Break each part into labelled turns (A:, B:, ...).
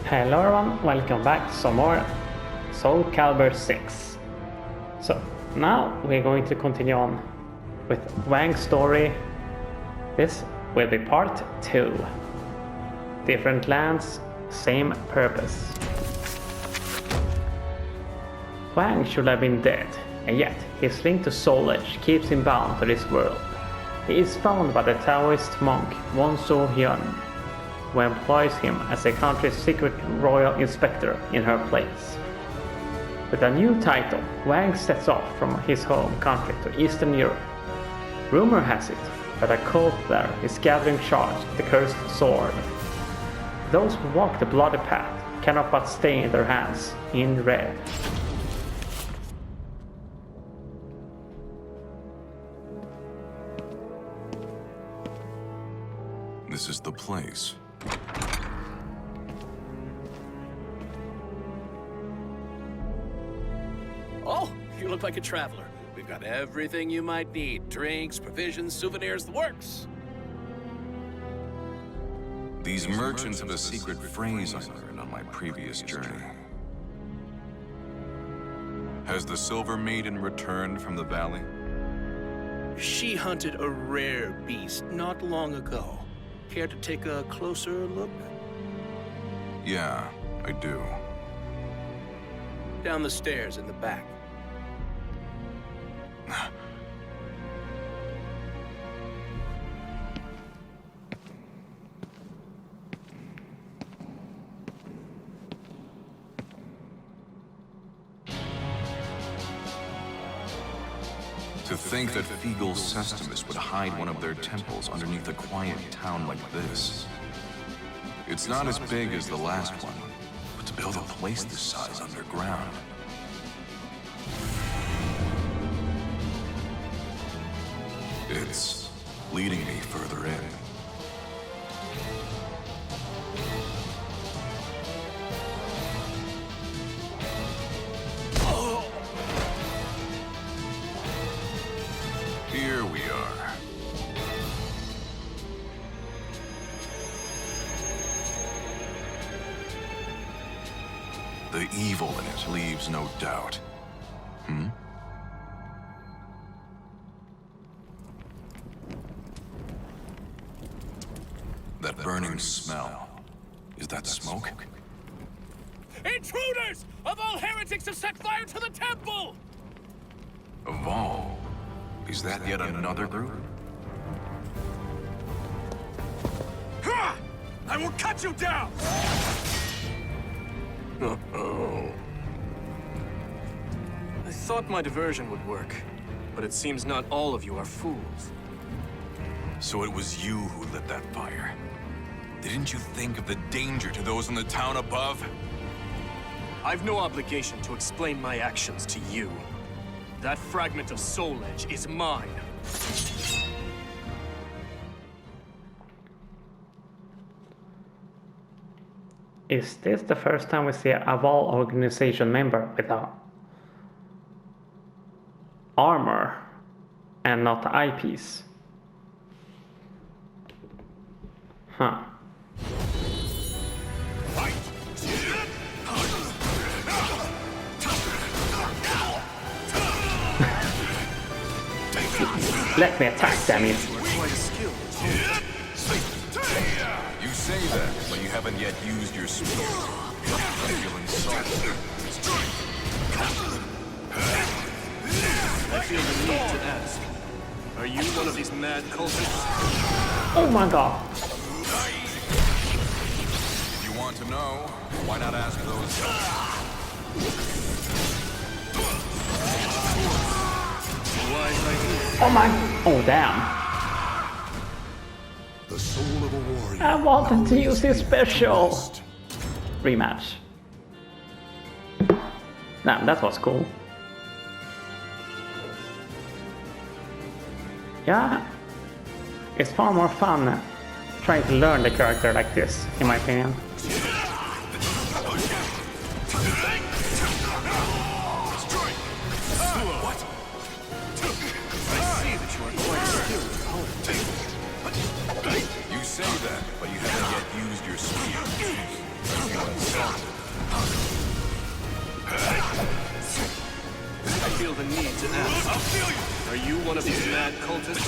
A: Hello everyone, welcome back to some more SOULCALIBUR 6. So now we're going to continue on with Hwang's story. This will be part 2. Different lands, same purpose. Hwang should have been dead, and yet his link to Soul Edge keeps him bound to this world. He is found by the Taoist monk Hwang, who employs him as the country's secret royal inspector in her place. With a new title, Hwang sets off from his home country to Eastern Europe. Rumor has it that a cult there is gathering shards of the cursed sword. Those who walk the bloody path cannot but stain their hands in red.
B: This is the place.
C: Oh, you look like a traveler. We've got everything you might need. Drinks, provisions, souvenirs, the works.
B: These merchants have a secret phrase I learned on my previous journey. Has the Silver Maiden returned from the valley?
C: She hunted a rare beast not long ago. Care to take a closer look?
B: Yeah, I do.
C: Down the stairs in the back.
B: To think that Fegal Sestimus would hide one of their temples underneath a quiet town like this. It's not as big as the last one, but to build a place this size underground. It's leading me further in. Here we are. The evil in it leaves no doubt. That burning smell. Is that smoke?
C: Intruders! Of all heretics have set fire to the temple!
B: Of all? Is that yet another group?
C: Ha! I will cut you down!
D: Uh-oh. I thought my diversion would work, but it seems not all of you are fools.
B: So it was you who lit that fire. Didn't you think of the danger to those in the town above?
D: I've no obligation to explain my actions to you. That fragment of Soul Edge is mine.
A: Is this the first time we see a Val organization member with a armor and not the eyepiece? Huh. Let me attack, damn it.
D: Quite a skill.
B: You say that, but you haven't yet used your spear. I feel insulted.
D: I feel the need to ask. Are you one of these mad cultists?
A: Oh my god.
B: If you want to know, why not ask those?
A: Oh my. Oh damn.
E: The soul of a warrior.
A: I wanted to use this special. Rematch. Damn, that was cool. Yeah. It's far more fun trying to learn the character like this, in my opinion.
B: You say that, but you haven't yet used your spear.
D: I feel the need to ask. Are you one of these mad cultists?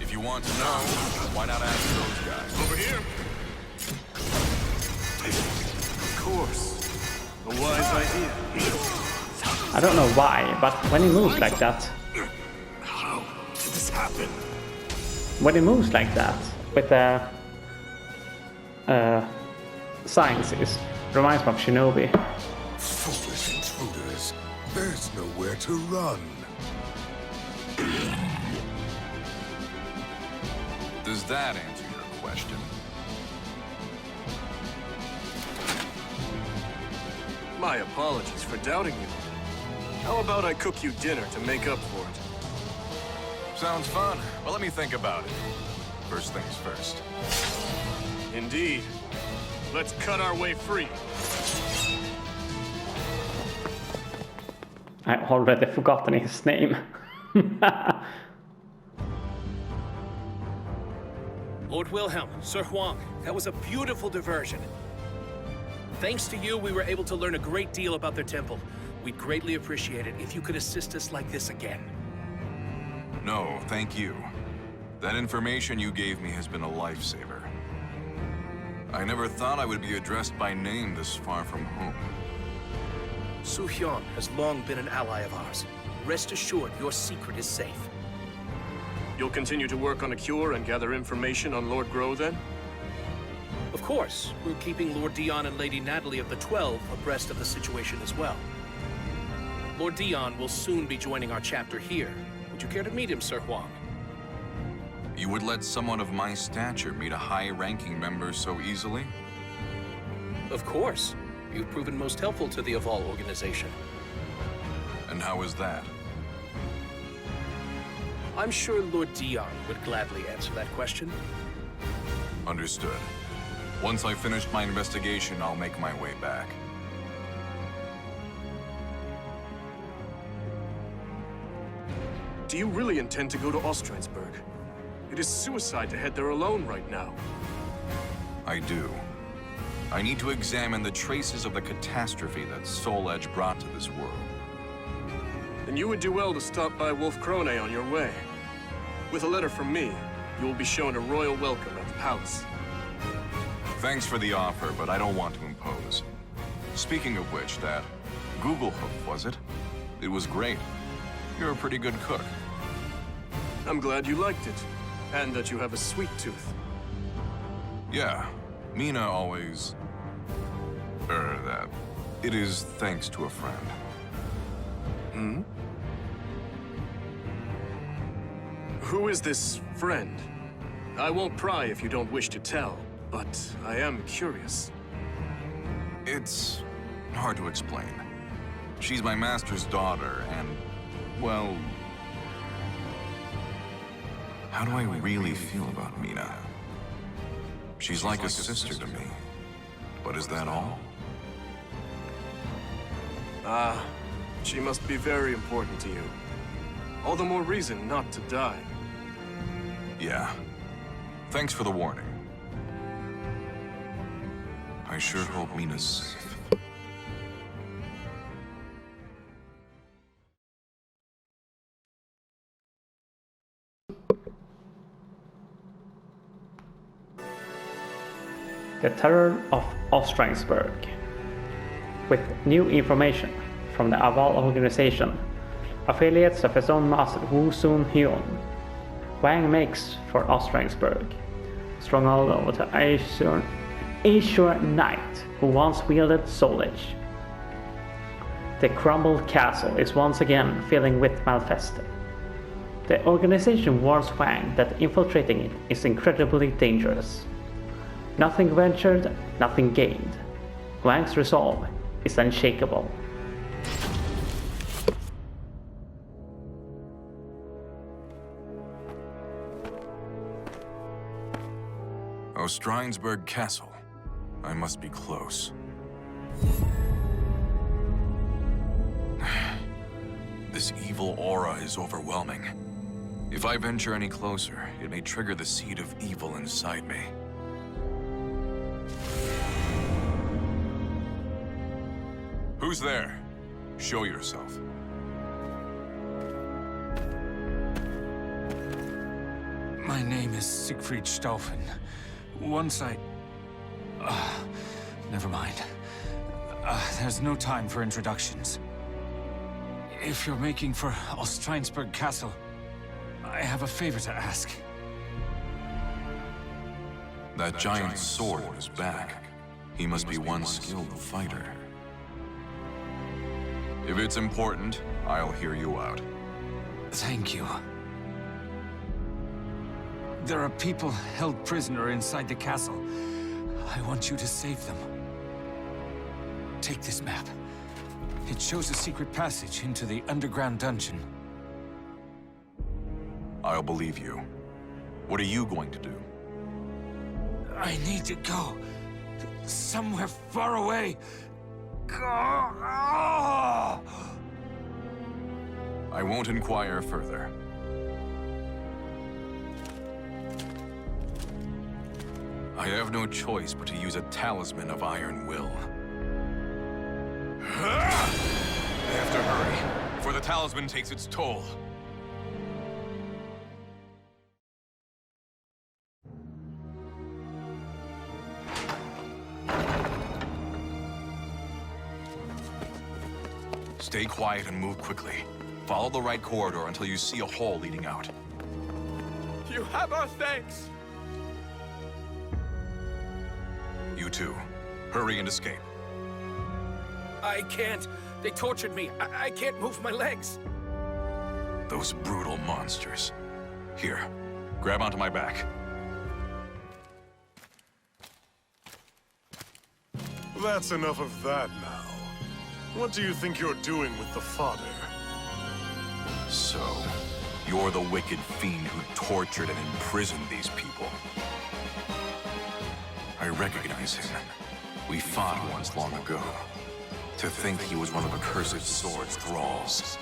B: If you want to know, why not ask those guys?
D: Over here. Of course. A wise idea.
A: I don't know why, but when he moves like that...
D: How did this happen?
A: When he moves like that, with the... signs, it reminds me of Shinobi.
E: Foolish intruders. There's nowhere to run.
B: Does that answer your question?
D: My apologies for doubting you. How about I cook you dinner to make up for it?
B: Sounds fun. Well, let me think about it. First things first.
D: Indeed. Let's cut our way free.
A: I've already forgotten his name.
C: Lord Wilhelm, Sir Hwang, that was a beautiful diversion. Thanks to you, we were able to learn a great deal about their temple. We'd greatly appreciate it if you could assist us like this again.
B: No, thank you. That information you gave me has been a lifesaver. I never thought I would be addressed by name this far from home.
C: Su Hyun has long been an ally of ours. Rest assured, your secret is safe.
D: You'll continue to work on a cure and gather information on Lord Grow, then?
C: Of course, we're keeping Lord Dion and Lady Natalie of the 12 abreast of the situation as well. Lord Dion will soon be joining our chapter here. Would you care to meet him, Sir Hwang?
B: You would let someone of my stature meet a high-ranking member so easily?
C: Of course. You've proven most helpful to the Aval organization.
B: And how is that?
C: I'm sure Lord Dion would gladly answer that question.
B: Understood. Once I've finished my investigation, I'll make my way back.
D: Do you really intend to go to Ostrainsburg? It is suicide to head there alone right now.
B: I do. I need to examine the traces of the catastrophe that Soul Edge brought to this world.
D: Then you would do well to stop by Wolf Krone on your way. With a letter from me, you will be shown a royal welcome at the palace.
B: Thanks for the offer, but I don't want to impose. Speaking of which, that Google Hoof, was it? It was great. You're a pretty good cook.
D: I'm glad you liked it, and that you have a sweet tooth.
B: Yeah, Mina always... that. It is thanks to a friend.
D: Hmm? Who is this friend? I won't pry if you don't wish to tell, but I am curious.
B: It's hard to explain. She's my master's daughter, and, well... How do I really feel about Mina? She's like a sister to me. But is that all?
D: Ah, she must be very important to you. All the more reason not to die.
B: Yeah. Thanks for the warning. I sure hope Mina's safe.
A: The Terror of Ostrainsburg. With new information from the Aval organization, affiliates of his own master Wu Sun-hyun, Hwang makes for Ostrainsburg, stronghold over the Azure Knight who once wielded Soul Edge. The crumbled castle is once again filling with malfesting. The organization warns Hwang that infiltrating it is incredibly dangerous. Nothing ventured, nothing gained. Hwang's resolve is unshakable.
B: Ostrainsburg Castle. I must be close. This evil aura is overwhelming. If I venture any closer, it may trigger the seed of evil inside me. Who's there? Show yourself.
F: My name is Siegfried Stauffen. Once I... never mind. There's no time for introductions. If you're making for Ostreinsburg Castle, I have a favor to ask.
B: That giant sword is back. He must be one skilled fighter. If it's important, I'll hear you out.
F: Thank you. There are people held prisoner inside the castle. I want you to save them. Take this map. It shows a secret passage into the underground dungeon.
B: I'll believe you. What are you going to do?
F: I need to go. Somewhere far away.
B: I won't inquire further. I have no choice but to use a talisman of iron will. I have to hurry, before the talisman takes its toll. Stay quiet and move quickly. Follow the right corridor until you see a hole leading out.
D: You have our thanks!
B: You too. Hurry and escape.
C: I can't. They tortured me. I can't move my legs.
B: Those brutal monsters. Here, grab onto my back.
E: That's enough of that now. What do you think you're doing with the fodder?
B: So, you're the wicked fiend who tortured and imprisoned these people. I recognize him. We fought once long ago. To think he was one of the cursed sword's thralls.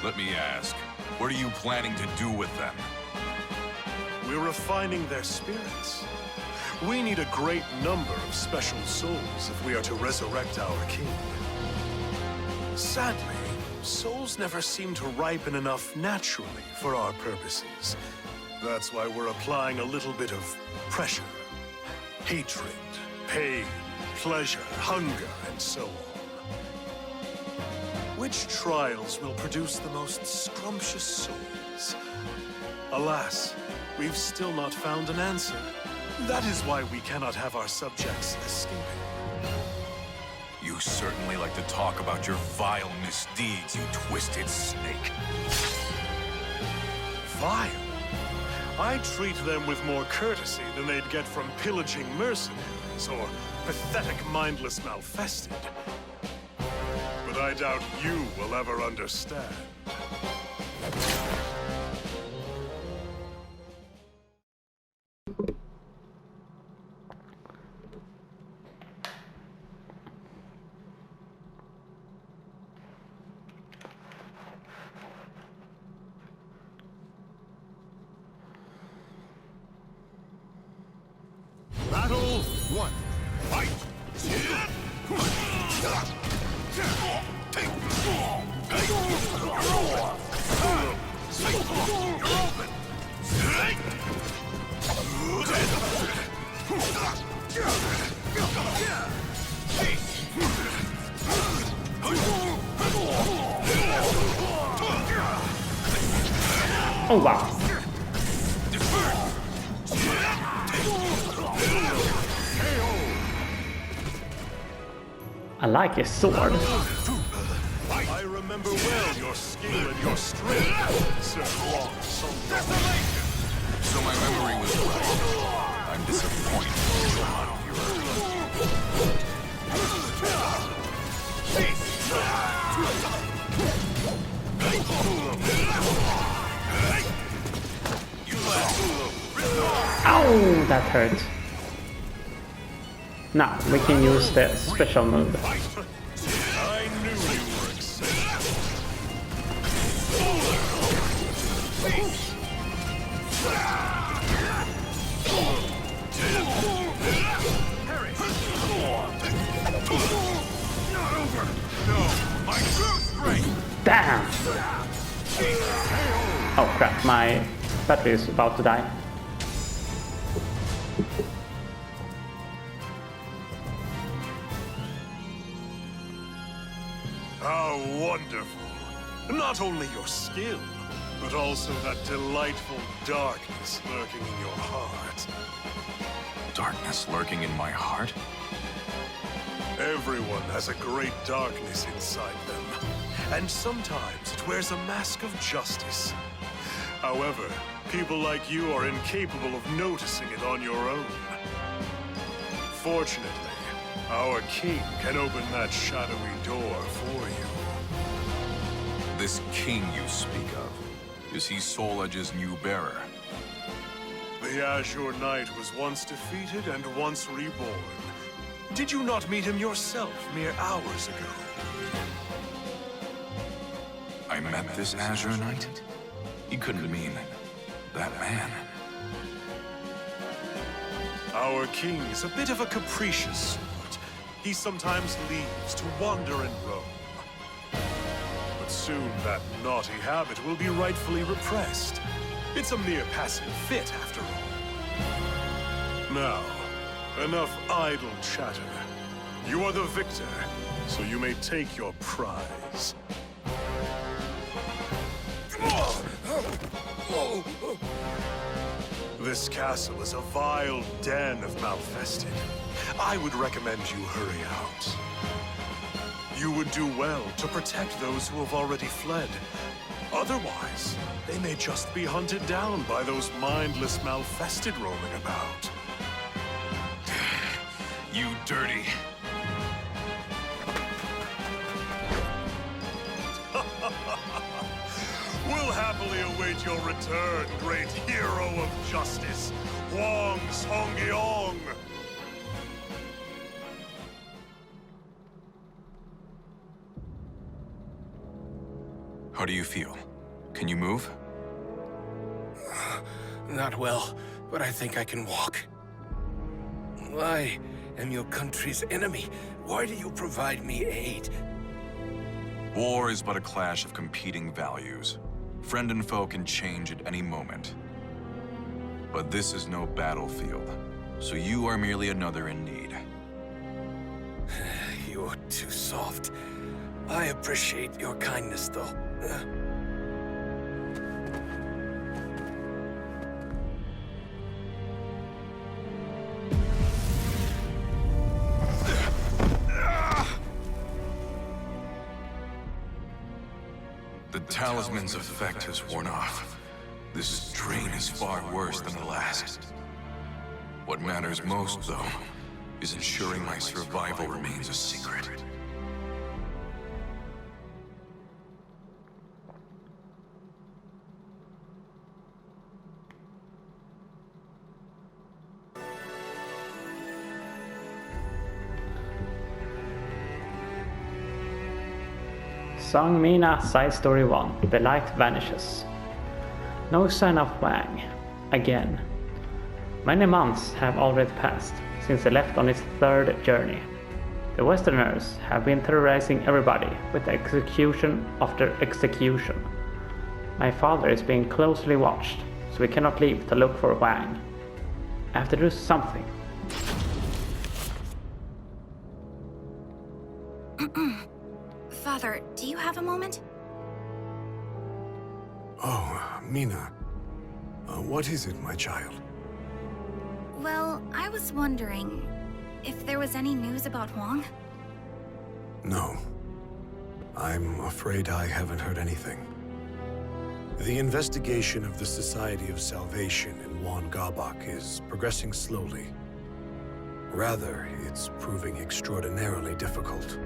B: Let me ask, what are you planning to do with them?
E: We're refining their spirits. We need a great number of special souls if we are to resurrect our king. Sadly, souls never seem to ripen enough naturally for our purposes. That's why we're applying a little bit of pressure. Hatred, pain, pleasure, hunger, and so on. Which trials will produce the most scrumptious souls? Alas, we've still not found an answer. That is why we cannot have our subjects escaping.
B: You certainly like to talk about your vile misdeeds, you twisted snake.
E: Vile? I treat them with more courtesy than they'd get from pillaging mercenaries or pathetic mindless malfested. But I doubt you will ever understand.
G: Battle 1. Fight!
A: Oh wow. I like his sword.
E: I remember well your skill and your strength, Sir Hwang.
B: So my memory was right. I'm disappointed in your amount of
A: Ow, that hurt. Now we can use the special move.
E: I knew you were excited.
G: No, my true strength!
A: Damn! Oh crap, my battery is about to die.
E: How wonderful! Not only your skill, but also that delightful darkness lurking in your heart.
B: Darkness lurking in my heart?
E: Everyone has a great darkness inside them, and sometimes it wears a mask of justice. However, people like you are incapable of noticing it on your own. Fortunately, our king can open that shadowy door for you.
B: This king you speak of, is he Soul Edge's new bearer?
E: The Azure Knight was once defeated and once reborn. Did you not meet him yourself mere hours ago?
B: I met this Azure Knight? He couldn't mean that man.
E: Our king is a bit of a capricious sort. He sometimes leaves to wander and roam. But soon that naughty habit will be rightfully repressed. It's a mere passive fit, after all. Now, enough idle chatter. You are the victor, so you may take your prize. This castle is a vile den of malfested. I would recommend you hurry out. You would do well to protect those who have already fled. Otherwise, they may just be hunted down by those mindless malfested roaming about.
B: You dirty.
E: We'll happily await your return, great hero of justice, Hwang Song-gyong.
B: How do you feel? Can you move?
C: Not well, but I think I can walk. I am your country's enemy. Why do you provide me aid?
B: War is but a clash of competing values. Friend and foe can change at any moment. But this is no battlefield, so you are merely another in need.
C: You're too soft. I appreciate your kindness, though.
B: The talisman's effect has worn off. This strain is far worse than the last. What matters most, though, is ensuring my survival remains a secret.
A: Song Mina Side Story 1. The light vanishes. No sign of Hwang. Again. Many months have already passed since he left on his third journey. The Westerners have been terrorizing everybody with execution after execution. My father is being closely watched, so we cannot leave to look for Hwang. I have to do something.
H: Father, do you have a moment?
E: Oh, Mina. What is it, my child?
H: Well, I was wondering if there was any news about Hwang?
E: No. I'm afraid I haven't heard anything. The investigation of the Society of Salvation in Wan Gabak is progressing slowly. Rather, it's proving extraordinarily difficult.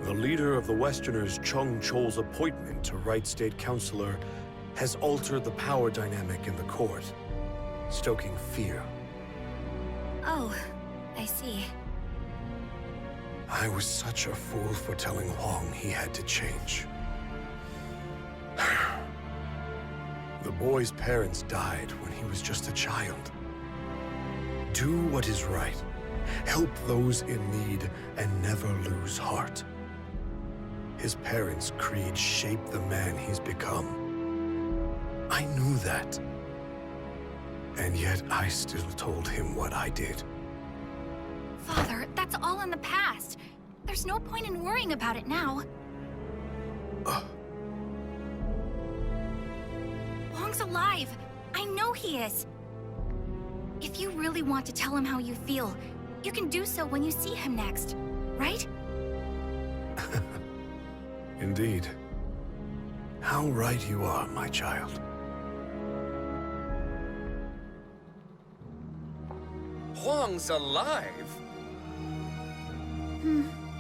E: The leader of the Westerners, Chung Chol's appointment to Right State Councilor has altered the power dynamic in the court, stoking fear.
H: Oh, I see.
E: I was such a fool for telling Hwang he had to change. The boy's parents died when he was just a child. Do what is right, help those in need, and never lose heart. His parents' creed shaped the man he's become. I knew that. And yet I still told him what I did.
H: Father, that's all in the past. There's no point in worrying about it now. Hwang's alive. I know he is. If you really want to tell him how you feel, you can do so when you see him next, right?
E: Indeed. How right you are, my child.
I: Hwang's alive?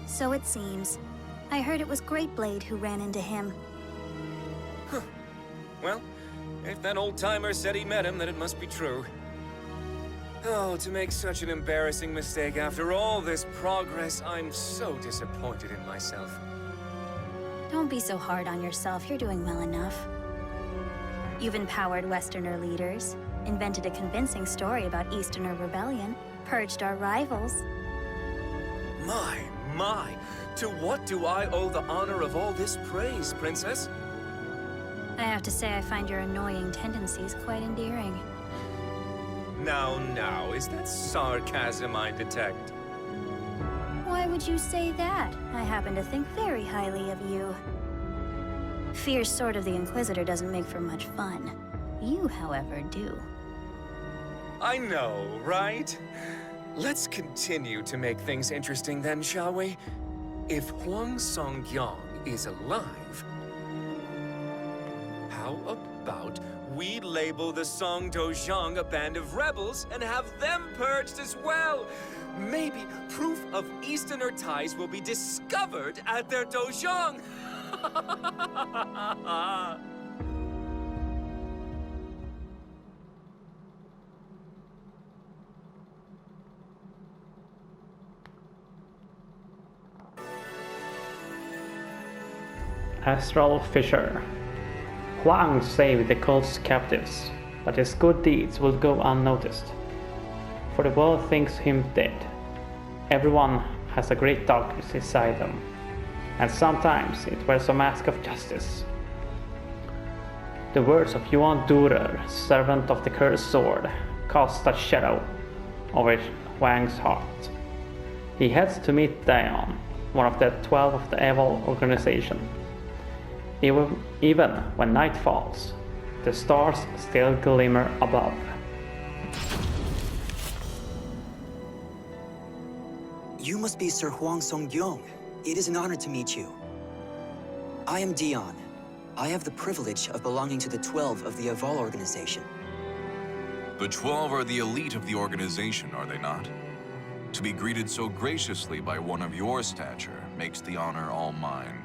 J: So it seems. I heard it was Greatblade who ran into him.
I: Well, if that old-timer said he met him, then it must be true. Oh, to make such an embarrassing mistake after all this progress, I'm so disappointed in myself.
J: Don't be so hard on yourself, you're doing well enough. You've empowered Westerner leaders, invented a convincing story about Easterner rebellion, purged our rivals.
I: My, to what do I owe the honor of all this praise, Princess?
J: I have to say I find your annoying tendencies quite endearing.
I: Now, is that sarcasm I detect?
J: Why would you say that? I happen to think very highly of you. Fierce Sword of the Inquisitor doesn't make for much fun. You, however, do.
I: I know, right? Let's continue to make things interesting then, shall we? If Hwang Song-gyong is alive, how about we label the Song Dojang a band of rebels and have them purged as well? Maybe proof of Easterner ties will be discovered at their Dojang!
A: Astral Fissure. Hwang saved the cult's captives, but his good deeds will go unnoticed. For the world thinks him dead. Everyone has a great darkness inside them, and sometimes it wears a mask of justice. The words of Yuan Durer, servant of the cursed sword, cast a shadow over Hwang's heart. He heads to meet Dion, one of the 12 of the evil organization. Even when night falls, the stars still glimmer above.
K: You must be Sir Hwang Song-gyong. It is an honor to meet you. I am Dion. I have the privilege of belonging to the 12 of the Aval organization.
B: The 12 are the elite of the organization, are they not? To be greeted so graciously by one of your stature makes the honor all mine.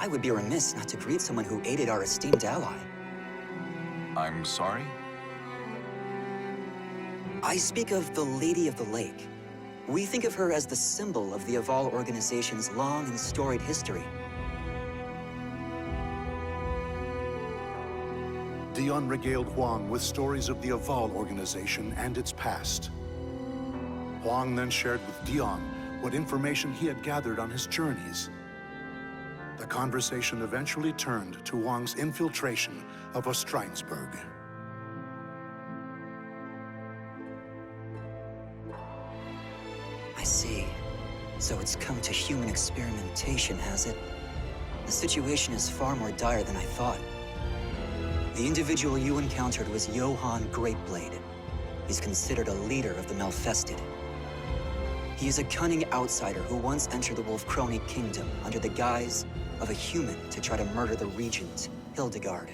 K: I would be remiss not to greet someone who aided our esteemed ally.
B: I'm sorry?
K: I speak of the Lady of the Lake. We think of her as the symbol of the Aval organization's long and storied history.
E: Dion regaled Hwang with stories of the Aval organization and its past. Hwang then shared with Dion what information he had gathered on his journeys. The conversation eventually turned to Hwang's infiltration of Ostrheinsburg.
K: I see. So it's come to human experimentation, has it? The situation is far more dire than I thought. The individual you encountered was Johann Greatblade. He's considered a leader of the Malfested. He is a cunning outsider who once entered the Wolfkrone Kingdom under the guise of a human to try to murder the regent, Hildegard.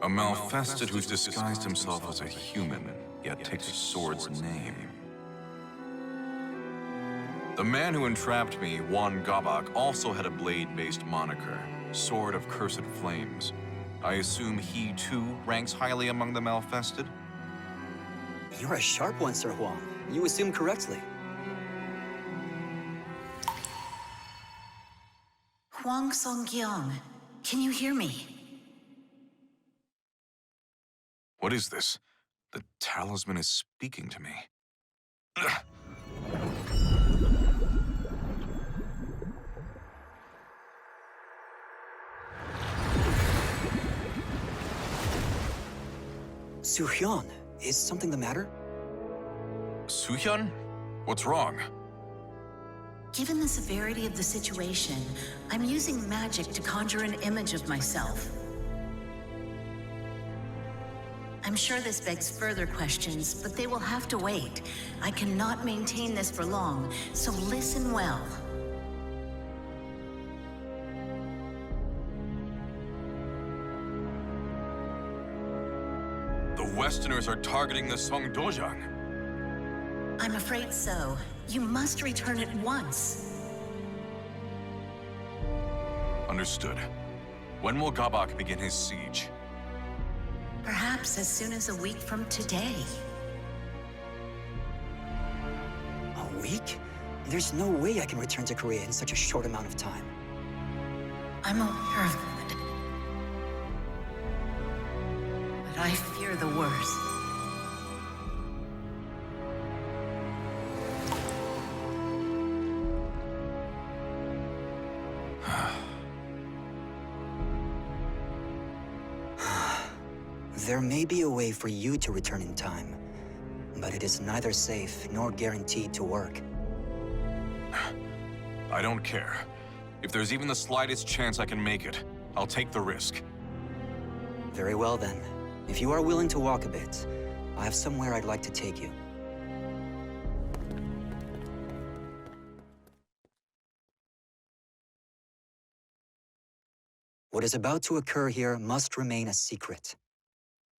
B: A Malfested who's disguised himself as a human, yet takes a sword's name. The man who entrapped me, Wan Gabak, also had a blade-based moniker, Sword of Cursed Flames. I assume he, too, ranks highly among the Malfested?
K: You're a sharp one, Sir Hwang. You assume correctly.
L: Hwang Song-gyong, can you hear me?
B: What is this? The talisman is speaking to me.
K: Soo-hyun, is something the matter?
B: Soo-hyun? What's wrong?
L: Given the severity of the situation, I'm using magic to conjure an image of myself. I'm sure this begs further questions, but they will have to wait. I cannot maintain this for long, so listen well.
B: The Westerners are targeting the Song Dojang.
L: I'm afraid so. You must return at once.
B: Understood. When will Gabak begin his siege?
L: Perhaps as soon as a week from today.
K: A week? There's no way I can return to Korea in such a short amount of time.
L: I'm aware of that. But I fear the worst.
K: There may be a way for you to return in time, but it is neither safe nor guaranteed to work.
B: I don't care. If there's even the slightest chance I can make it, I'll take the risk.
K: Very well then. If you are willing to walk a bit, I have somewhere I'd like to take you. What is about to occur here must remain a secret.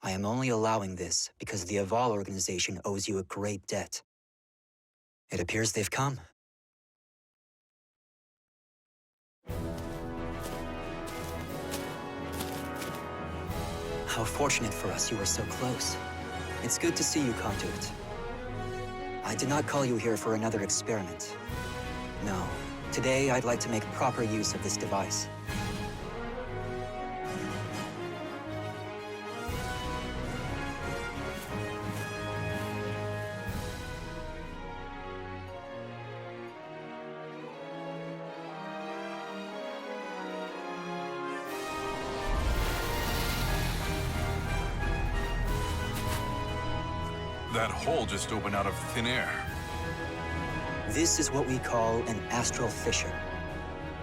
K: I am only allowing this because the Aval organization owes you a great debt. It appears they've come. How fortunate for us you were so close. It's good to see you come to it. I did not call you here for another experiment. No, today I'd like to make proper use of this device.
B: That hole just opened out of thin air.
K: This is what we call an astral fissure.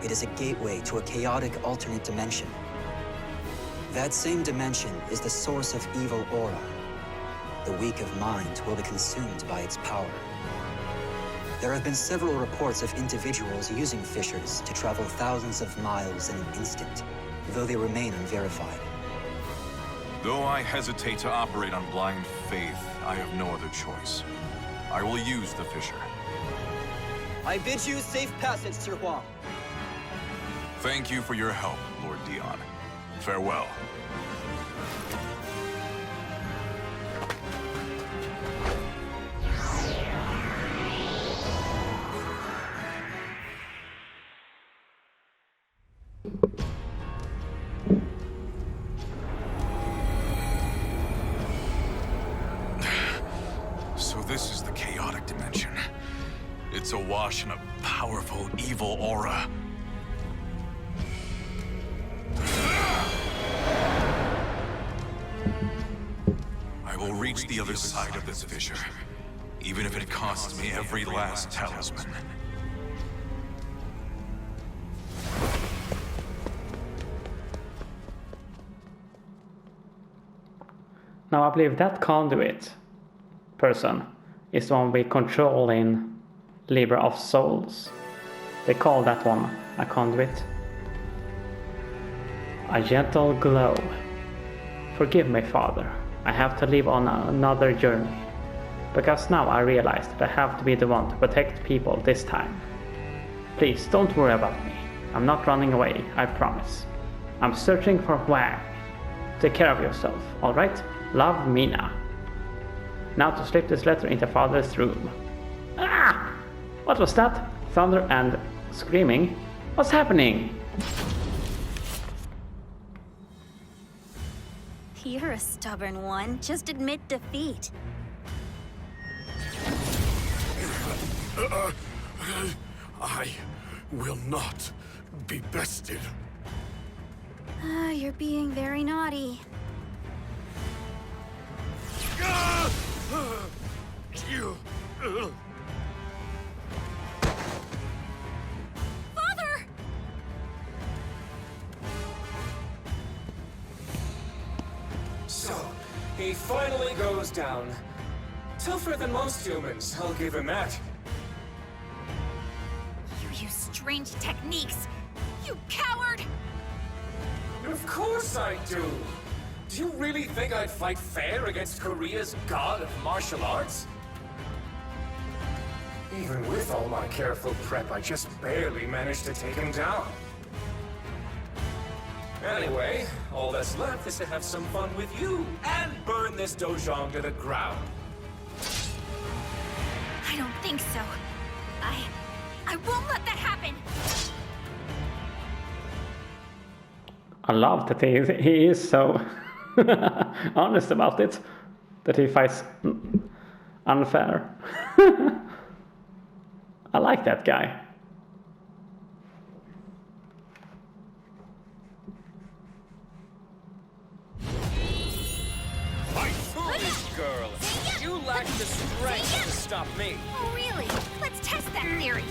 K: It is a gateway to a chaotic alternate dimension. That same dimension is the source of evil aura. The weak of mind will be consumed by its power. There have been several reports of individuals using fissures to travel thousands of miles in an instant, though they remain unverified.
B: Though I hesitate to operate on blind faith, I have no other choice. I will use the fissure.
K: I bid you safe passage, Sir Hwang.
B: Thank you for your help, Lord Dion. Farewell. So this is the chaotic dimension. It's awash in a powerful, evil aura. I will reach the other side of this fissure, even if it costs me every last talisman.
A: Now I believe that conduit person is the one we control in Libra of Souls. They call that one a conduit. A gentle glow. Forgive me, Father. I have to leave on another journey. Because now I realize that I have to be the one to protect people this time. Please don't worry about me. I'm not running away, I promise. I'm searching for Hwang. Take care of yourself, alright? Love, Mina. Now to slip this letter into Father's room. Ah! What was that? Thunder and screaming? What's happening?
J: You're a stubborn one. Just admit defeat.
E: I will not be bested.
J: You're being very naughty.
H: Father!
I: So, he finally goes down. Tougher than most humans, I'll give him that.
H: You use strange techniques! You coward!
I: Of course I do! Do you really think I'd fight fair against Korea's god of martial arts? Even with all my careful prep, I just barely managed to take him down. Anyway, all that's left is to have some fun with you, and burn this dojang to the ground.
H: I don't think so. I won't let that happen!
A: I love that he is so honest about it, that he fights unfair. I like that guy.
I: My foolish girl! You lack the strength to stop me!
H: Oh, really? Let's test that theory.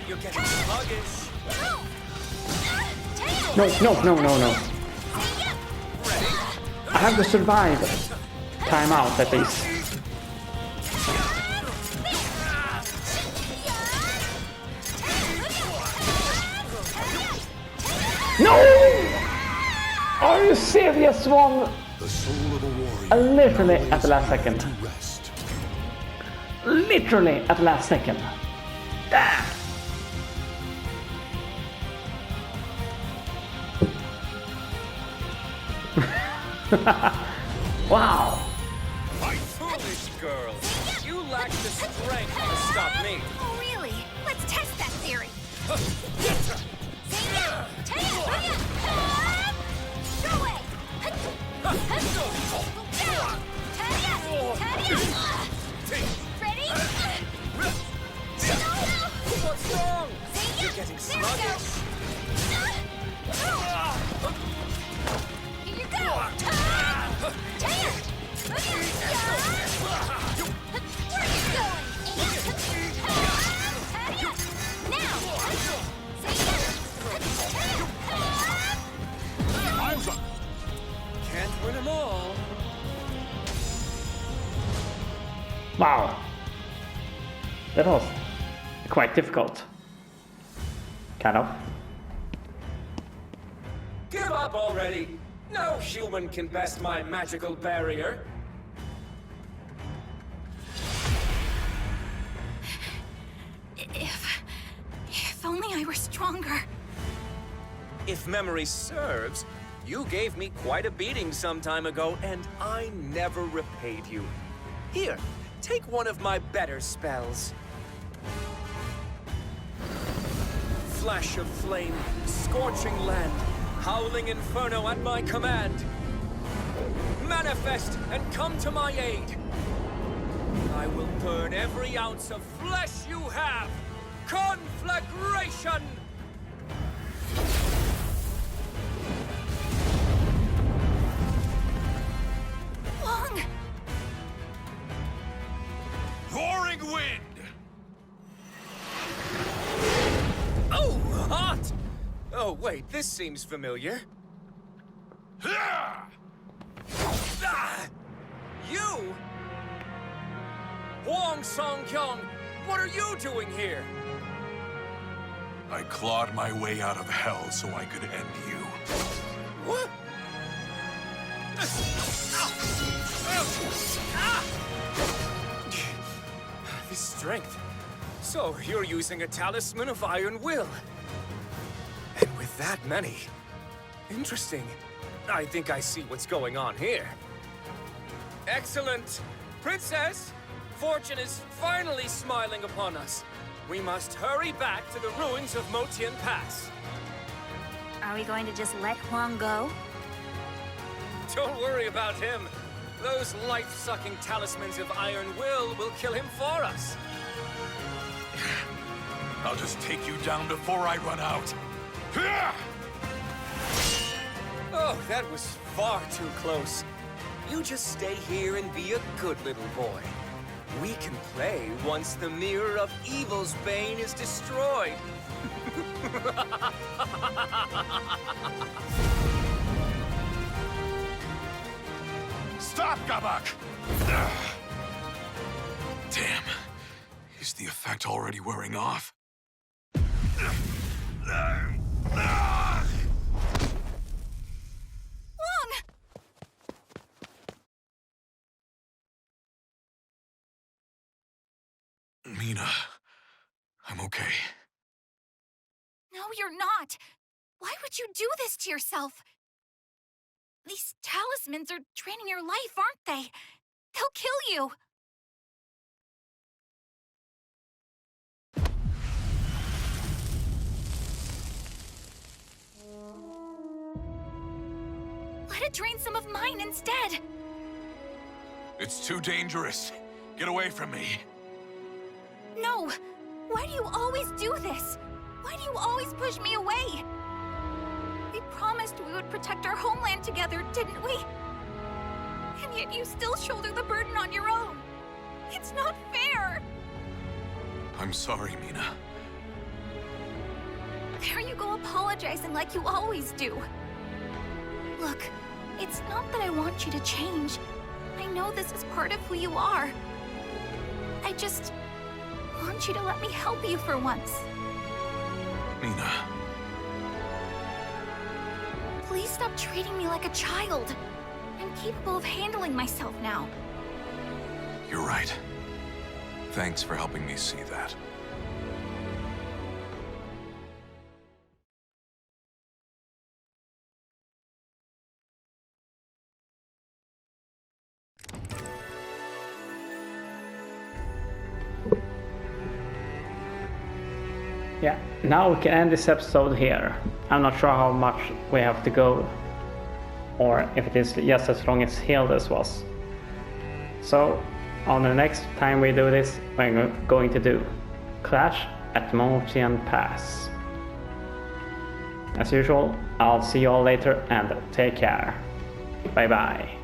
I: You're getting sluggish.
A: No. I have to survive. Time out at least. No! Are you serious, Hwang?
E: The soul of a warrior.
A: Literally at the last second. Literally at the last second. Damn! Wow!
I: My foolish girl! You lack the strength to stop me!
H: Oh, really? Let's test that theory. Ready?
I: What's wrong? You're getting sluggish.
H: Here you go! Where are you going?
I: Time's up. Can't win them all.
A: Wow. That was quite difficult. Kind of.
I: Give up already! No human can best my magical barrier.
H: If only I were stronger.
I: If memory serves, you gave me quite a beating some time ago, and I never repaid you. Here, take one of my better spells. Flash of flame, scorching land, howling inferno at my command. Manifest and come to my aid. I will burn every ounce of flesh you have. Conflagration!
H: Hwang!
G: Roaring wind!
I: Oh, hot! Oh, wait, this seems familiar. Ah! You? Hwang Song-kyung, what are you doing here?
G: I clawed my way out of hell so I could end you.
I: What? This strength. So, you're using a talisman of iron will. And with that many. Interesting. I think I see what's going on here. Excellent! Princess, fortune is finally smiling upon us. We must hurry back to the ruins of Motian Pass.
J: Are we going to just let Hwang go?
I: Don't worry about him. Those life-sucking talismans of Iron Will kill him for us.
G: I'll just take you down before I run out.
I: Oh, that was far too close. You just stay here and be a good little boy. We can play once the Mirror of Evil's bane is destroyed.
G: Stop, Gabak! Damn. Is the effect already wearing off?
H: Hwang!
G: Mina, I'm okay.
H: No, you're not. Why would you do this to yourself? These talismans are draining your life, aren't they? They'll kill you. Let it drain some of mine instead.
G: It's too dangerous. Get away from me.
H: No! Why do you always do this? Why do you always push me away? We promised we would protect our homeland together, didn't we? And yet you still shoulder the burden on your own. It's not fair!
G: I'm sorry, Mina.
H: There you go apologizing like you always do. Look, it's not that I want you to change. I know this is part of who you are. I just want you to let me help you for once.
G: Mina.
H: Please stop treating me like a child. I'm capable of handling myself now.
G: You're right. Thanks for helping me see that.
A: Yeah, now we can end this episode here. I'm not sure how much we have to go, or if it is just as long as Hilda's was. So, on the next time we do this, we're going to do Clash at Motian Pass. As usual, I'll see you all later and take care. Bye bye.